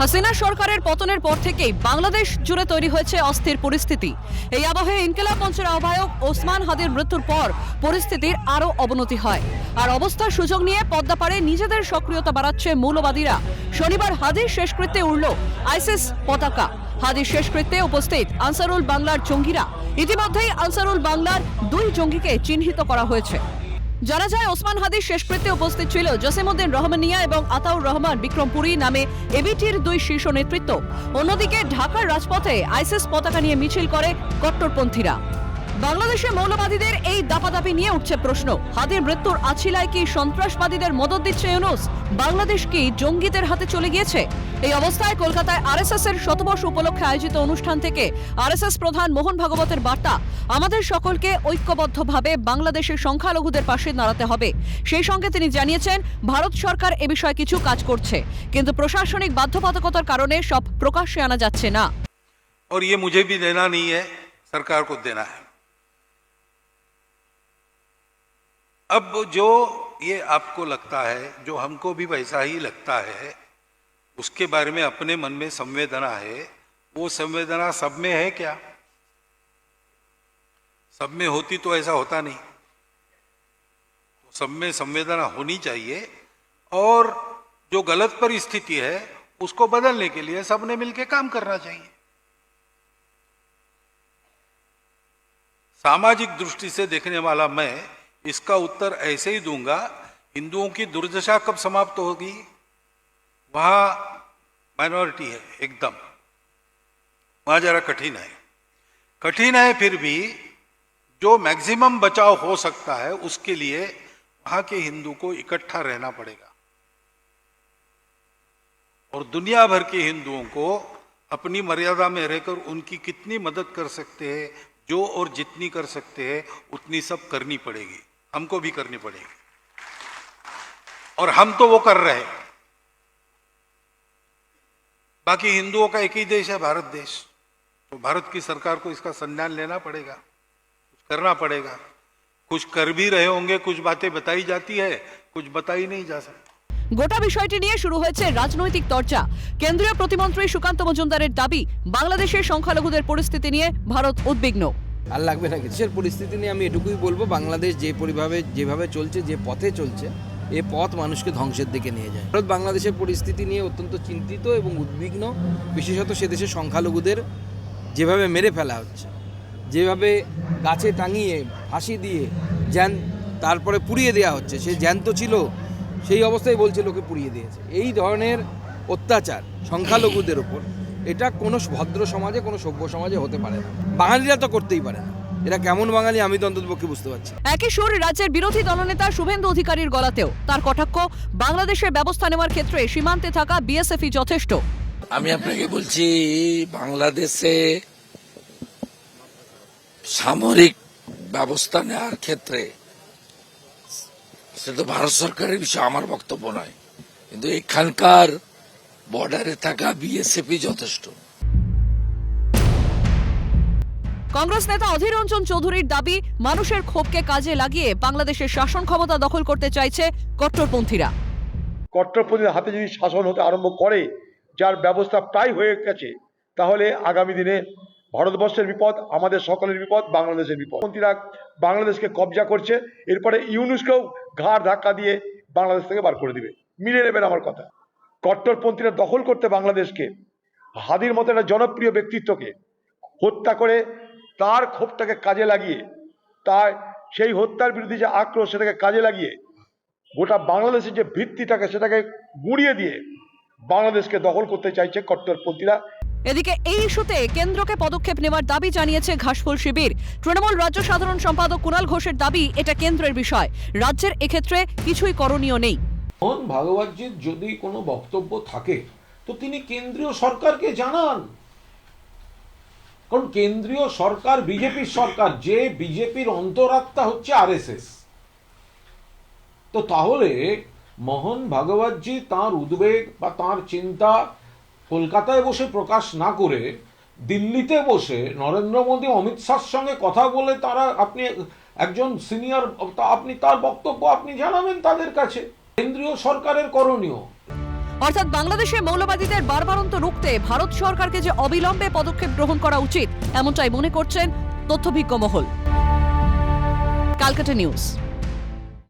হাসিনা সরকারের পতনের পর থেকেই বাংলাদেশ জুড়ে তৈরি হয়েছে অস্থির পরিস্থিতি। এই আবহে ইনকিলাব মঞ্চের আহ্বায়ক ওসমান হাদির মৃত্যুর পর পরিস্থিতির আরও অবনতি হয়। আর অবস্থার সুযোগ নিয়ে পদ্মাপাড়ে নিজেদের সক্রিয়তা বাড়াচ্ছে মৌলবাদীরা। শনিবার হাদির শেষকৃত্যে উড়ল আইসিস পতাকা। হাদির শেষকৃত্যে উপস্থিত আনসারুল বাংলার জঙ্গিরা। ইতিমধ্যেই আনসারুল বাংলার 2 জঙ্গিকে চিহ্নিত করা হয়েছে। জানা যায় ওসমান হাদির শেষকৃত্যে উপস্থিত ছিল জসিমউদ্দিন রহমানিয়া এবং আতাউর রহমান বিক্রমপুরী নামে এবিটির 2 শীর্ষ নেতৃত্ব। অন্যদিকে ঢাকার রাজপথে আইসিস পতাকা নিয়ে মিছিল করে কট্টরপন্থীরা। বাংলাদেশে মৌলবাদীদের এই দাপাদাপি নিয়ে উঠছে প্রশ্ন, হাদির মৃত্যুর আছিলায় কি সন্ত্রাসবাদীদের মদত দিচ্ছে ইউনূস? বাংলাদেশ কি জঙ্গিদের হাতে চলে গিয়েছে? এই অবস্থায় কলকাতায় আরএসএস এর শতবর্ষ উপলক্ষে আয়োজিত অনুষ্ঠান থেকে আরএসএস প্রধান মোহন ভাগবতের বার্তা, আমাদের সকলকে ঐক্যবদ্ধভাবে বাংলাদেশের সংখ্যালঘুদের পাশে দাঁড়াতে হবে। সেই সঙ্গে তিনি জানিয়েছেন, ভারত সরকার এ বিষয়ে কিছু কাজ করছে, কিন্তু প্রশাসনিক বাধ্যবাধকতার কারণে সব প্রকাশ্যে আনা যাচ্ছে না। और ये मुझे भी देना नहीं है, सरकार को देना है। अब जो ये आपको लगता है, जो हमको भी वैसा ही लगता है, उसके बारे में अपने मन में संवेदना है, वो संवेदना सब में है क्या? सब में होती तो ऐसा होता नहीं। तो सब में संवेदना होनी चाहिए और जो गलत परिस्थिति है उसको बदलने के लिए सबने मिलकर काम करना चाहिए। सामाजिक दृष्टि से देखने वाला मैं इसका उत्तर ऐसे ही दूंगा, हिंदुओं की दुर्दशा कब समाप्त होगी? वहां माइनॉरिटी है एकदम, वहां जरा कठिन है, फिर भी जो मैक्सिमम बचाव हो सकता है उसके लिए वहां के हिंदू को इकट्ठा रहना पड़ेगा और दुनिया भर के हिंदुओं को अपनी मर्यादा में रहकर उनकी कितनी मदद कर सकते हैं, जो और जितनी कर सकते हैं उतनी सब करनी पड़ेगी, हमको भी करनी पड़ेगी और हम तो वो कर रहे हैं। बाकी हिंदुओं का एक ही देश है, भारत देश, तो भारत की सरकार को इसका संज्ञान लेना पड़ेगा, कुछ करना पड़ेगा। कुछ कर भी रहे होंगे, कुछ बातें बताई जाती है, कुछ बताई नहीं जा सकती। গোটা বিষয়টি নিয়ে শুরু হয়েছে রাজনৈতিক চর্চা। কেন্দ্রীয় প্রতিমন্ত্রী সুকান্ত মজুমদারের দাবি, বাংলাদেশের সংখ্যালঘুদের পরিস্থিতি নিয়ে ভারত উদ্বিগ্ন। আর লাগবে না দেশের পরিস্থিতি নিয়ে আমি এটুকুই বলবো, বাংলাদেশ যেভাবে চলছে, যে পথে চলছে, এ পথ মানুষকে ধ্বংসের দিকে নিয়ে যায়। ভারত বাংলাদেশের পরিস্থিতি নিয়ে অত্যন্ত চিন্তিত এবং উদ্বিগ্ন, বিশেষত সে দেশের সংখ্যালঘুদের যেভাবে মেরে ফেলা হচ্ছে, যেভাবে গাছে টাঙিয়ে ফাঁসি দিয়ে তারপরে পুড়িয়ে দেওয়া হচ্ছে। সে জ্যান্ত ছিল, সেই অবস্থায় বলছে লোকে পুড়িয়ে দিয়েছে। এই ধরনের অত্যাচার সংখ্যালঘুদের ওপর, এটা কোনো ভদ্র সমাজে, কোনো সভ্য সমাজে হতে পারে না। বাঙালিরা তো করতেই পারে না। এরা কেমন বাঙালি আমি তো অন্ততপক্ষে বুঝতে পারছি। একই সুর রাজ্যের বিরোধী দলনেতা শুভেন্দু অধিকারীর গলাতেও। তার কটাক্ষ, বাংলাদেশের ব্যবস্থা নেওয়ার ক্ষেত্রে সীমান্তে থাকা বিএসএফই যথেষ্ট। আমি আপনাকে বলছি, বাংলাদেশে সামরিক ব্যবস্থা নেওয়ার ক্ষেত্রে সেটা ভারত সরকারের বিষয়, আমার বক্তব্য নয়, কিন্তু এখানকার বর্ডারে থাকা বিএসএফই যথেষ্ট। কংগ্রেস নেতা অধীর রঞ্জন চৌধুরীর দাবি, মানুষের ক্ষোভকে কাজে লাগিয়ে বাংলাদেশের শাসন ক্ষমতা দখল করতে চাইছে কট্টরপন্থীরা। কট্টরপন্থীদের হাতে যদি শাসন হতে আরম্ভ করে, যার ব্যবস্থা প্রায় হয়ে গেছে, তাহলে আগামী দিনে ভারতবর্ষের বিপদ, আমাদের সকলের বিপদ, বাংলাদেশের বিপদ। পন্থীরা বাংলাদেশকে কবজা করছে, এরপরে ইউনূসকেও ঘাড় ধাক্কা দিয়ে বাংলাদেশ থেকে বার করে দিবে। মিলে নেবেন আমার কথা। কট্টরপন্থীরা দখল করতে বাংলাদেশকে, হাদির মতো একটা জনপ্রিয় ব্যক্তিত্বকে হত্যা করে তার ক্ষোভটাকে কাজে লাগিয়ে, তার সেই হত্যার বিরুদ্ধে যে আক্রোশ, সেটাকে কাজে লাগিয়ে গোটা বাংলাদেশের যে ভিত্তিটাকে, সেটাকে গুঁড়িয়ে দিয়ে বাংলাদেশকে দখল করতে চাইছে কট্টরপন্থীরা। এদিকে এই ইস্যুতে কেন্দ্রকে পদক্ষেপ নেওয়ার দাবি জানিয়েছে ঘাসফুল শিবির। তৃণমূল রাজ্য সাধারণ সম্পাদক কুণাল ঘোষের দাবি, এটা কেন্দ্রের বিষয়, রাজ্যের এক্ষেত্রে কিছুই করণীয় নেই। মোহন ভাগবতজির যদি কোনো বক্তব্য থাকে তো তিনি কেন্দ্রীয় সরকারকে জানান, কারণ কেন্দ্রীয় সরকার বিজেপির সরকার, যে বিজেপির অন্তরাত্মা হচ্ছে আরএসএস। তো তাহলে মোহন ভাগবতজি তার উদ্বেগ বা তার চিন্তা কলকাতায় বসে প্রকাশ না করে দিল্লিতে বসে নরেন্দ্র মোদী, অমিত শাহর সঙ্গে কথা বলে তারা, আপনি একজন সিনিয়র, আপনি তার বক্তব্য আপনি জানাবেন তাদের কাছে। কেন্দ্রীয় সরকারের করণীয় অর্থাৎ বাংলাদেশে মৌলবাদীদের বারবারন্ত রুখতে ভারত সরকারকে যে অবিলম্বে পদক্ষেপ গ্রহণ করা উচিত, এমনটাই মনে করছেন তথ্যভিজ্ঞ মহল। ক্যালকাটা নিউজ।